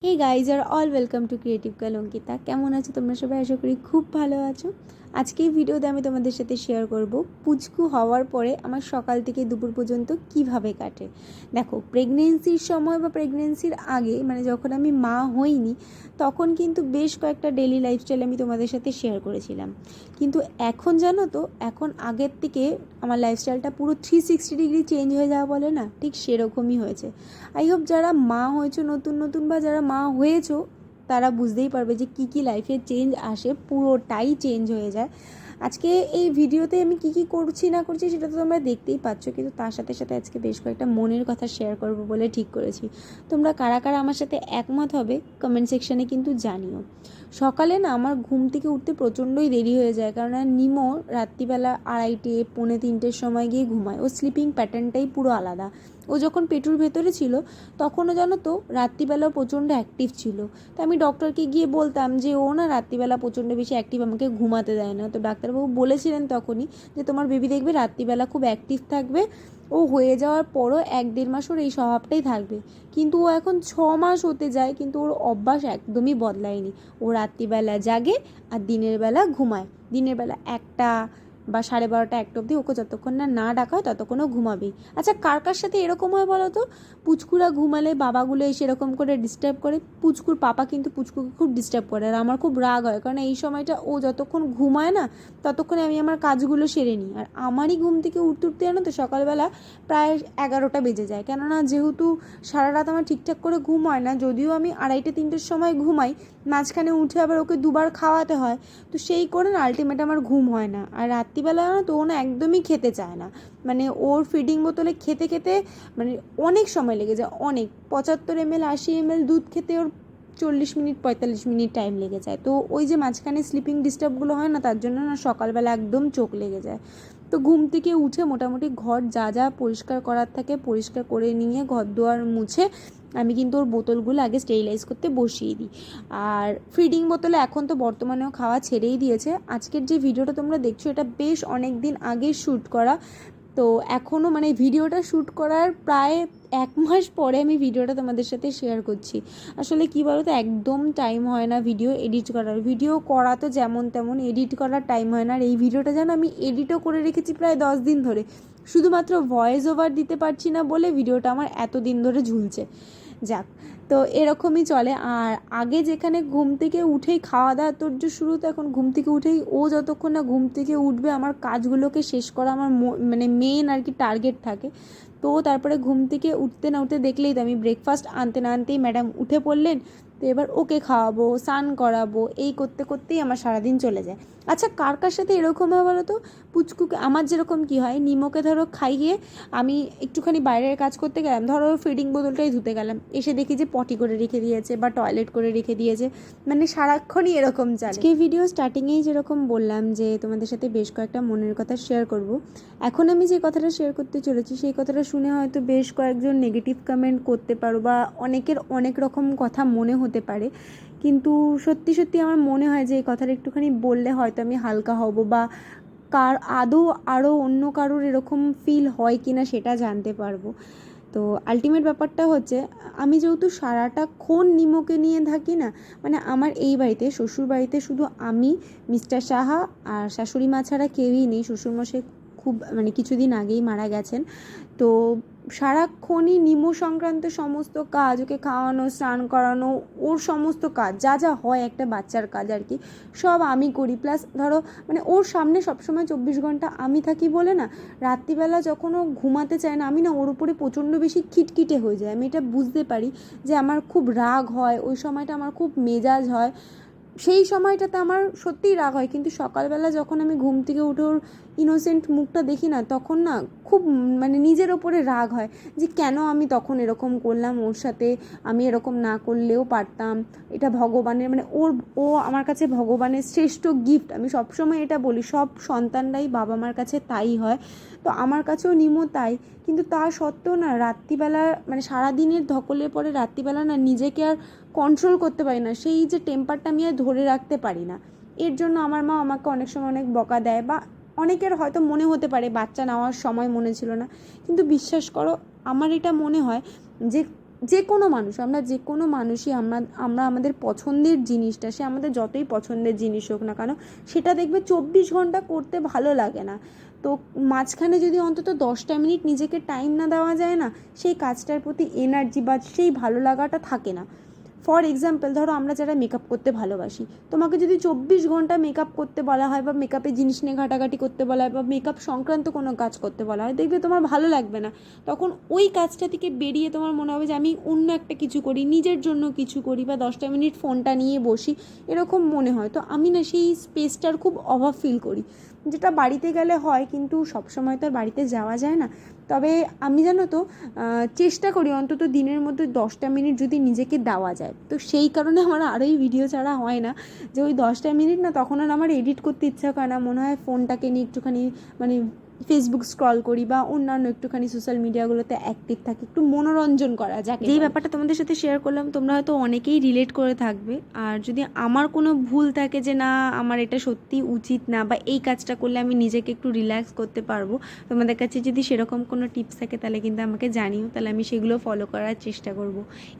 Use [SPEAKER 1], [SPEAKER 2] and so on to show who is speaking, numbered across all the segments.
[SPEAKER 1] Hey guys are all welcome to creative Kalankita. কেমন আছো তোমরা সবাই? আশা করি খুব ভালো আছো। আজকে এই ভিডিওতে আমি তোমাদের সাথে শেয়ার করব পুচকু হওয়ার পরে আমার সকাল থেকে দুপুর পর্যন্ত কিভাবে কাটে। দেখো, প্রেগনেন্সির সময় বা প্রেগনেন্সির আগে মানে যখন আমি মা হইনি তখন কিন্তু বেশ কয়েকটা ডেলি লাইফস্টাইল আমি তোমাদের সাথে শেয়ার করেছিলাম। কিন্তু এখন জানো তো, এখন আগের থেকে আমার লাইফস্টাইলটা পুরো 360 ডিগ্রি চেঞ্জ হয়ে যাওয়া বলে না, ঠিক সেরকমই হয়েছে। আই হোপ যারা মা হয়েছো নতুন নতুন বা যারা মা হয়েছো তারা বুঝতেই পারবে যে কী কী লাইফে চেঞ্জ আসে, পুরোটাই চেঞ্জ হয়ে যায়। আজকে এই ভিডিওতে আমি কী কী করছি না করছি সেটা তো তোমরা দেখতেই পাচ্ছ, কিন্তু তার সাথে সাথে আজকে বেশ কয়েকটা মনের কথা শেয়ার করবো বলে ঠিক করেছি। তোমরা কারা কারা আমার সাথে একমত হবে কমেন্ট সেকশানে কিন্তু জানিও। সকালে না আমার ঘুম থেকে উঠতে প্রচণ্ডই দেরি হয়ে যায়, কারণ নিমো রাত্রিবেলা 2:30 পৌনে 3টের সময় গিয়ে ঘুমায়। ও স্লিপিং প্যাটার্নটাই পুরো আলাদা। ও যখন পেটুর ভেতরে ছিল তখনও জানো তো রাত্রিবেলা প্রচণ্ড অ্যাক্টিভ ছিল। তো আমি ডক্টরকে গিয়ে বলতাম যে ও না রাত্রিবেলা প্রচণ্ড বেশি অ্যাক্টিভ, আমাকে ঘুমাতে দেয় না। তো ডাক্তারবাবু বলেছিলেন তখনই যে তোমার বেবি দেখবে রাত্রিবেলা খুব অ্যাক্টিভ থাকবে, ও হয়ে যাওয়ার পরও 1-1.5 মাস ওর এই স্বভাবটাই থাকবে। কিন্তু ও এখন 6 মাস হতে যায়, কিন্তু ওর অভ্যাস একদমই বদলায়নি। ও রাত্রিবেলা জাগে আর দিনের বেলা ঘুমায়। দিনের বেলা 1টা বা 12:30 1টা অবধি ওকে যতক্ষণ না না ডাকা হয় ততক্ষণও ঘুমাবেই। আচ্ছা, কার কার সাথে এরকম হয় বলো তো? পুচকুরা ঘুমালে বাবাগুলো এসে এরকম করে ডিস্টার্ব করে। পুচকুর পাপা কিন্তু পুচকুকে খুব ডিস্টার্ব করে, আর আমার খুব রাগ হয়, কারণ এই সময়টা ও যতক্ষণ ঘুমায় না ততক্ষণে আমি আমার কাজগুলো সেরে নিই। আর আমারই ঘুম থেকে উঠতে উঠতে জানো তো সকালবেলা প্রায় 11টা বেজে যায়, কেননা যেহেতু সারা রাত আমার ঠিকঠাক করে ঘুম হয় না। যদিও আমি 2:30-3টের সময় ঘুমাই, মাঝখানে উঠে আবার ওকে দুবার খাওয়াতে হয়, তো সেই করে না আলটিমেট আমার ঘুম হয় না। আর রাত্রিবেলা না তো ও না একদমই খেতে চায় না, মানে ওর ফিডিং বোতলে খেতে খেতে মানে অনেক সময় লেগে যায়। অনেক 75 ml 80 ml দুধ খেতে ওর 40 মিনিট 45 মিনিট টাইম লেগে যায়। তো ওই যে মাঝখানে স্লিপিং ডিস্টার্বগুলো হয় না, তার জন্য না সকালবেলা একদম চোখ লেগে যায়। তো ঘুম থেকে উঠে মোটামুটি ঘর যা যা পরিষ্কার করার থাকে পরিষ্কার করে নিয়ে ঘর দুয়ার মুছে আমি কিন্তু ওর বোতলগুলো আগে স্টেরিলাইজ করতে বসিয়ে দিই। আর ফিডিং বোতলে এখন তো বর্তমানেও খাওয়া ছেড়েই দিয়েছে। আজকের যে ভিডিওটা তোমরা দেখছো এটা বেশ অনেক দিন আগে শ্যুট করা। তো এখনও মানে ভিডিওটা শ্যুট করার প্রায় 1 মাস পরে আমি ভিডিওটা তোমাদের সাথে শেয়ার করছি। আসলে কী বলো তো, একদম টাইম হয় না ভিডিও এডিট করার। ভিডিও করা তো যেমন তেমন, এডিট করার টাইম হয় না। আর এই ভিডিওটা যেন আমি এডিটও করে রেখেছি প্রায় 10 দিন ধরে, শুধুমাত্র ভয়েস ওভার দিতে পারছি না বলে ভিডিওটা আমার এত দিন ধরে ঝুলছে। যাক, তো এরকমই চলে। আর আগে যেখানে ঘুম থেকে উঠেই খাওয়া দাওয়া তোর্য শুরু, তো এখন ঘুম থেকে উঠেই ও যতক্ষণ না ঘুম থেকে উঠবে আমার কাজগুলোকে শেষ করা আমার মানে মেন আর কি টার্গেট থাকে। তো তারপরে ঘুম থেকে উঠতে না উঠতে দেখলেই তো আমি ব্রেকফাস্ট আনতে না আনতেই ম্যাডাম উঠে পড়লেন। তো এবার ওকে খাওয়াবো, স্নান করাবো, এই করতে করতেই আমার সারাদিন চলে যায়। আচ্ছা, কার কার সাথে এরকম হয় বলো তো? পুচকুকে আমার যেরকম কি হয়, নিমোকে ধরো খাইয়ে আমি একটুখানি বাইরের কাজ করতে গেলাম, ধরো ফিডিং বোতলটাই ধুতে গেলাম, এসে দেখি যে পটি করে রেখে দিয়েছে বা টয়লেট করে রেখে দিয়েছে, মানে সারাক্ষণই এরকম চলে। আজকে ভিডিও স্টার্টিংয়েই যেরকম বললাম যে তোমাদের সাথে বেশ কয়েকটা মনের কথা শেয়ার করব। এখন আমি যে কথাটা শেয়ার করতে চলেছি সেই কথাটা শুনে হয়তো বেশ কয়েকজন নেগেটিভ কমেন্ট করতে পারো বা অনেকের অনেক রকম কথা মনে হতে পারে, কিন্তু সত্যি সত্যি আমার মনে হয় যে এই কথাটা একটুখানি বললে হয়তো আমি হালকা হব, বা আদৌ আরও অন্য কারোর এরকম ফিল হয় কি না সেটা জানতে পারবো। তো আলটিমেট ব্যাপারটা হচ্ছে, আমি যেহেতু সারাটাক্ষণ নিমোকে নিয়ে থাকি না, মানে আমার এই বাড়িতে শ্বশুর বাড়িতে শুধু আমি, মিস্টার সাহা আর শাশুড়ি মা ছাড়া কেউই নেই। শ্বশুরমশাই খুব মানে কিছুদিন আগেই মারা গেছেন। তো সারাক্ষণই নিমো সংক্রান্ত সমস্ত কাজ, ওকে খাওয়ানো, স্নান করানো, ওর সমস্ত কাজ যা যা হয় একটা বাচ্চার কাজ আর কি, সব আমি করি। প্লাস ধরো মানে ওর সামনে সবসময় 24 ঘন্টা আমি থাকি বলে না, রাত্রিবেলা যখন ও ঘুমাতে চায় না, আমি না ওর উপরে প্রচণ্ড বেশি খিটখিটে হয়ে যায়। আমি এটা বুঝতে পারি যে আমার খুব রাগ হয়, ওই সময়টা আমার খুব মেজাজ হয়, সেই সময়টাতে আমার সত্যিই রাগ হয়। কিন্তু সকালবেলা যখন আমি ঘুম থেকে উঠে ওর ইনোসেন্ট মুখটা দেখি না, তখন না খুব মানে নিজের ওপরে রাগ হয় যে কেন আমি তখন এরকম করলাম ওর সাথে। আমি এরকম না করলেও পারতাম, এটা ভগবানের মানে ও আমার কাছে ভগবানের শ্রেষ্ঠ গিফট। আমি সবসময় এটা বলি, সব সন্তানরাই বাবা মার কাছে তাই হয়, তো আমার কাছেও নিমো তাই। কিন্তু তা সত্ত্বেও না রাত্রিবেলা মানে সারাদিনের ধকলের পরে রাত্রিবেলা না নিজেকে আর কন্ট্রোল করতে পারি না, সেই যে টেম্পারটা আমি আর ধরে রাখতে পারি না। এর জন্য আমার মা আমাকে অনেক সময় অনেক বকা দেয়, বা অনেকের হয়তো মনে হতে পারে বাচ্চা নেওয়ার সময় মনে ছিল না, কিন্তু বিশ্বাস করো আমার এটা মনে হয় যে যে কোনো মানুষ, আমরা যে কোনো মানুষই আমরা আমাদের পছন্দের জিনিসটা, সে আমাদের যতই পছন্দের জিনিস হোক না কেন, সেটা দেখবে 24 ঘন্টা করতে ভালো লাগে না। তো মাঝখানে যদি অন্তত 10টা মিনিট নিজেকে টাইম না দেওয়া যায় না, সেই কাজটার প্রতি এনার্জি বা সেই ভালো লাগাটা থাকে না। ফর এক্সাম্পল ধরো আমরা যারা মেকআপ করতে ভালোবাসি, তোমাকে যদি 24 ঘন্টা মেকআপ করতে বলা হয় বা মেকআপের জিনিস নিয়ে ঘাটাঘাটি করতে বলা হয় বা মেকআপ সংক্রান্ত কোনো কাজ করতে বলা হয়, দেখবে তোমার ভালো লাগবে না। তখন ওই কাজটা থেকে বেরিয়ে তোমার মনে হবে যে আমি অন্য একটা কিছু করি, নিজের জন্য কিছু করি, বা 10টা মিনিট ফোনটা নিয়ে বসি, এরকম মনে হয়। তো আমি না সেই স্পেসটার খুব অভাব ফিল করি, যেটা বাড়িতে গেলে হয়, কিন্তু সবসময় তো আর বাড়িতে যাওয়া যায় না। তবে আমি জানো তো চেষ্টা করি অন্তত দিনের মধ্যে 10টা মিনিট যদি নিজেকে দেওয়া যায়। তো সেই কারণে আমার আরোই ভিডিও ছাড়া হয় না, যে ওই 10টা মিনিট না তখন আর আমার এডিট করতে ইচ্ছা করে না, মনে হয় ফোনটাকে নিয়ে একটুখানি মানে ফেসবুক স্ক্রল করি বা অন্যান্য একটুখানি সোশ্যাল মিডিয়াগুলোতে অ্যাক্টিভ থাকি, একটু মনোরঞ্জন করা যাক। যেই ব্যাপারটা তোমাদের সাথে শেয়ার করলাম, তোমরা হয়তো অনেকেই রিলেট করে থাকবে। আর যদি আমার কোনো ভুল থাকে যে না আমার এটা সত্যি উচিত না, বা এই কাজটা করলে আমি নিজেকে একটু রিল্যাক্স করতে পারবো, তোমাদের কাছে যদি সেরকম কোনো টিপস থাকে তাহলে কিন্তু আমাকে জানিও, তাহলে আমি সেগুলো ফলো করার চেষ্টা করব।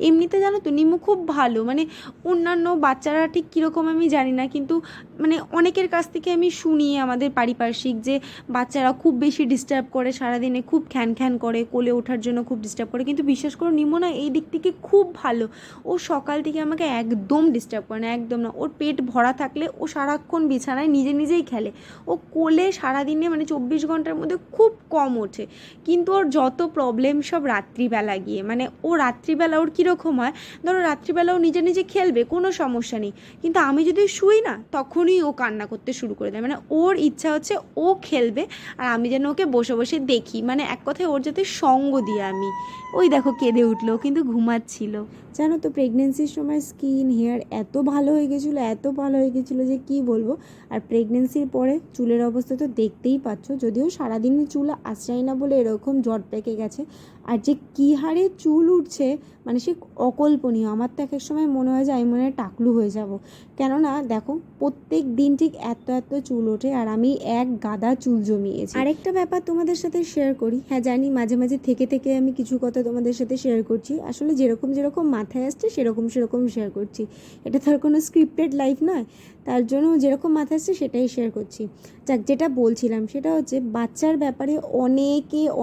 [SPEAKER 1] এমনিতে জানো তো নিমু খুব ভালো, মানে অন্যান্য বাচ্চারা ঠিক কীরকম আমি জানি না, কিন্তু মানে অনেকের কাছ থেকে আমি শুনি আমাদের পারিপার্শ্বিক যে বাচ্চারা খুব বেশি ডিস্টার্ব করে, সারাদিনে খুব খ্যান খ্যান করে, কোলে ওঠার জন্য খুব ডিস্টার্ব করে, কিন্তু বিশ্বাস করো নিমো না এই দিক থেকে খুব ভালো। ও সকাল থেকে আমাকে একদম ডিস্টার্ব করে না, একদম না। ওর পেট ভরা থাকলে ও সারাক্ষণ বিছানায় নিজে নিজেই খেলে। ও কোলে সারাদিনে মানে 24 ঘন্টার মধ্যে খুব কম ওঠে, কিন্তু ওর যত প্রবলেম সব রাত্রিবেলা গিয়ে, মানে ও রাত্রিবেলা ওর কীরকম হয়, ধরো রাত্রিবেলা ও নিজে নিজে খেলবে, কোনো সমস্যা নেই, কিন্তু আমি যদি শুই না তখনই ও কান্না করতে শুরু করে দেয়। মানে ওর ইচ্ছা হচ্ছে ও খেলবে আর আমি যেন ওকে বসে বসে দেখি, মানে এক কথায় ওর যাতে সঙ্গ দিই আমি। ওই দেখো কেঁদে উঠলো, কিন্তু ঘুমাচ্ছিল। জানো তো প্রেগনেন্সির সময় স্কিন হেয়ার এত ভালো হয়ে গেছিলো, এত ভালো হয়ে গেছিলো যে কি বলবো। আর প্রেগনেন্সির পরে চুলের অবস্থা তো দেখতেই পাচ্ছ, যদিও সারাদিনই চুল আশ্রাই না বলে এরকম জট পেকে গেছে। আর যে কী হারে চুল উঠছে মানে সে অকল্পনীয়। আমার তো এক এক সময় মনে হয় যে আমি মনে হয় টাকলু হয়ে যাব। কেননা দেখো প্রত্যেক দিন ঠিক এত এত চুল ওঠে, আর আমি এক গাদা চুল জমিয়েছি। আরেকটা ব্যাপার তোমাদের সাথে শেয়ার করি, হ্যাঁ জানি মাঝে মাঝে থেকে থেকে আমি কিছু কথা তোমাদের সাথে শেয়ার করছি, আসলে যেরকম যেরকম মাথায় আসছে সেরকম সেরকম শেয়ার করছি। এটা তো আর কোনো স্ক্রিপ্টেড লাইফ নয়, তার জন্য যেরকম মাথায় আসছে সেটাই শেয়ার করছি। যাক, যেটা বলছিলাম সেটা হচ্ছে বাচ্চার ব্যাপারে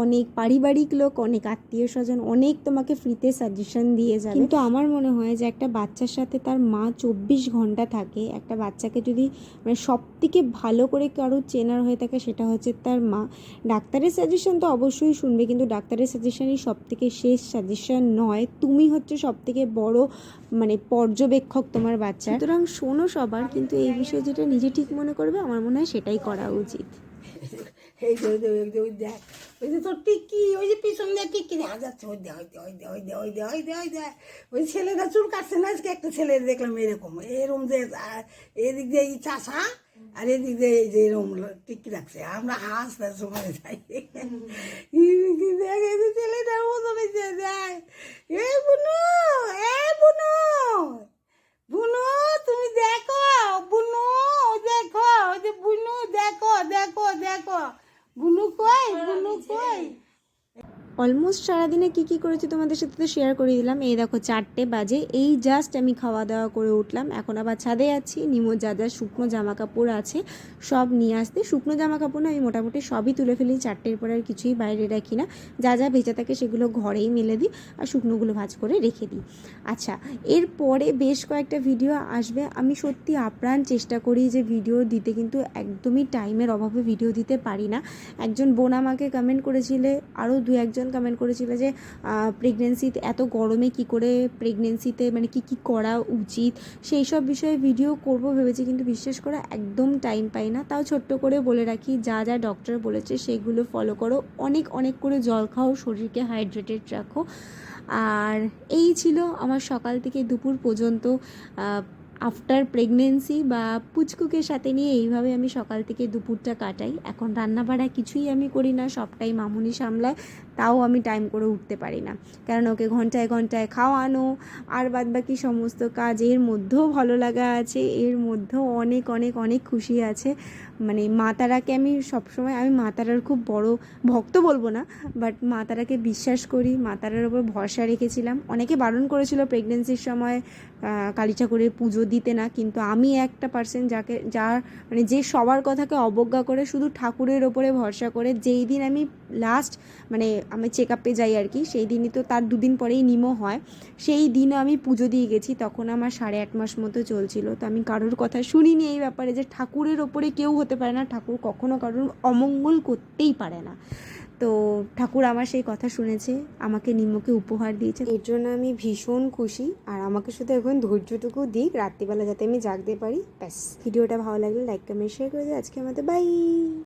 [SPEAKER 1] অনেক পারিবারিক লোক, অনেক আত্মীয় স্বজন অনেক তোমাকে ফ্রিতে সাজেশন দিয়ে যাবে, কিন্তু আমার মনে হয় যে একটা বাচ্চার সাথে তার মা 24 ঘন্টা থাকে। একটা বাচ্চাকে যদি মানে সব থেকে ভালো করে কারো চেনার হয়ে থাকে সেটা হচ্ছে তার মা। ডাক্তারের সাজেশন তো অবশ্যই শুনবে, কিন্তু ডাক্তারের সাজেশনই সব থেকে শেষ সাজেশন নয়। তুমি হচ্ছে সব থেকে বড় মানে পর্যবেক্ষক তোমার বাচ্চা, সুতরাং শোনো সবার, কিন্তু এই বিষয়ে যেটা নিজে ঠিক মনে করবে আমার মনে হয় সেটাই করা উচিত।
[SPEAKER 2] এই যে ওই দেখ, ওই যে তোর টিকি, ওই যে পিছন দিয়ে টিকি দেখা যাচ্ছে, ওই দে ওই দে ওই দে ওই দে ওই দে ওই দে ওই দে ওই ছেলেটা চুল কাটছে না আজকে, একটা ছেলে দেখলাম এরকম এরকম যে এদিক দিয়ে এই চাষা আর এদিক দিয়ে এই যে এরকম টিকি রাখছে, আমরা হাসতে সময় যাই দেখ এই যে ছেলেটার মতো হয়েছে দেখ। এই বুনু, এই বুনু, বুনু তুমি দেখো, বুনু দেখো, ওই যে বুনু দেখো দেখো দেখো, বুনু কই, বুনু কই।
[SPEAKER 1] অলমোস্ট সারাদিনে কী কী করেছি তোমাদের সাথে তো শেয়ার করে দিলাম। এই দেখো 4টে বাজে, এই জাস্ট আমি খাওয়া দাওয়া করে উঠলাম, এখন আবার ছাদে আছি। নিমো যা যা শুকনো জামা কাপড় আছে সব নিয়ে আসতে। শুকনো জামা কাপড় না, আমি মোটামুটি সবই তুলে ফেলি, 4টের পরে আর কিছুই বাইরে রাখি না, যা যা ভেজা থাকে সেগুলো ঘরেই মেলে দিই আর শুকনোগুলো ভাজ করে রেখে দিই। আচ্ছা, এরপরে বেশ কয়েকটা ভিডিও আসবে। আমি সত্যি আপ্রাণ চেষ্টা করি যে ভিডিও দিতে, কিন্তু একদমই টাইমের অভাবে ভিডিও দিতে পারি না। একজন বোন আমাকে কমেন্ট করেছিলে, আরও 2-1 কমেন্ট করেছিল যে প্রেগনেন্সিতে এত গরমে কি করে প্রেগনেন্সিতে মানে কি কি করা উচিত, সেই সব বিষয়ে ভিডিও করব ভেবেছি, কিন্তু বিশ্বাস করে একদম টাইম পাই না। তাও ছোট্ট করে বলে রাখি, যা যা ডক্টর বলেছে সেগুলো ফলো করো, অনেক অনেক করে জল খাও, শরীরকে হাইড্রেটেড রাখো। আর এই ছিল আমার সকাল থেকে দুপুর পর্যন্ত আফটার প্রেগনেন্সি বা পুচকুকে সাথে নিয়ে এইভাবে আমি সকাল থেকে দুপুরটা কাটাই। এখন রান্নাবাড়া কিছুই আমি করি না, সবটাই মামুনি সামলায়, তাও আমি টাইম করে উঠতে পারি না, কারণ ওকে ঘন্টায় ঘন্টায় খাওয়ানো আর বাদবাকি সমস্ত কাজ, এর মধ্যেও ভালো লাগা আছে, এর মধ্যেও অনেক অনেক অনেক খুশি আছে। মানে মা তারাকে আমি সবসময়, আমি মা তারার খুব বড় ভক্ত বলবো না, বাট মা তারাকে বিশ্বাস করি, মা তারার উপর ভরসা রেখেছিলাম। অনেকে বারণ করেছিল প্রেগনেন্সির সময় কালী ঠাকুরের পুজো দিতে না, কিন্তু আমি একটা পার্সন যার মানে যে সবার কথাকে অবজ্ঞা করে শুধু ঠাকুরের ওপরে ভরসা করে, যেই দিন আমি লাস্ট মানে আমি চেক আপে যাই আর কি, সেই দিনই তো তার দুদিন পরেই নিমো হয়, সেই দিনও আমি পুজো দিয়ে গেছি। তখন আমার 8.5 মাস মতো চলছিল। তো আমি কারোর কথা শুনিনি এই ব্যাপারে যে ঠাকুরের ওপরে কেউ হতে পারে না, ঠাকুর কখনো কারোর অমঙ্গল করতেই পারে না। তো ঠাকুর আমার সেই কথা শুনেছে, আমাকে নিম্মকে উপহার দিয়েছে, এর জন্য আমি ভীষণ খুশি। আর আমাকে শুধু এখন ধৈর্যটুকু দিক রাত্রিবেলা যাতে আমি জাগতে পারি, ব্যাস। ভিডিওটা ভালো লাগলে লাইক কমেন্ট শেয়ার করে দিও। আজকে আমাদের বাই।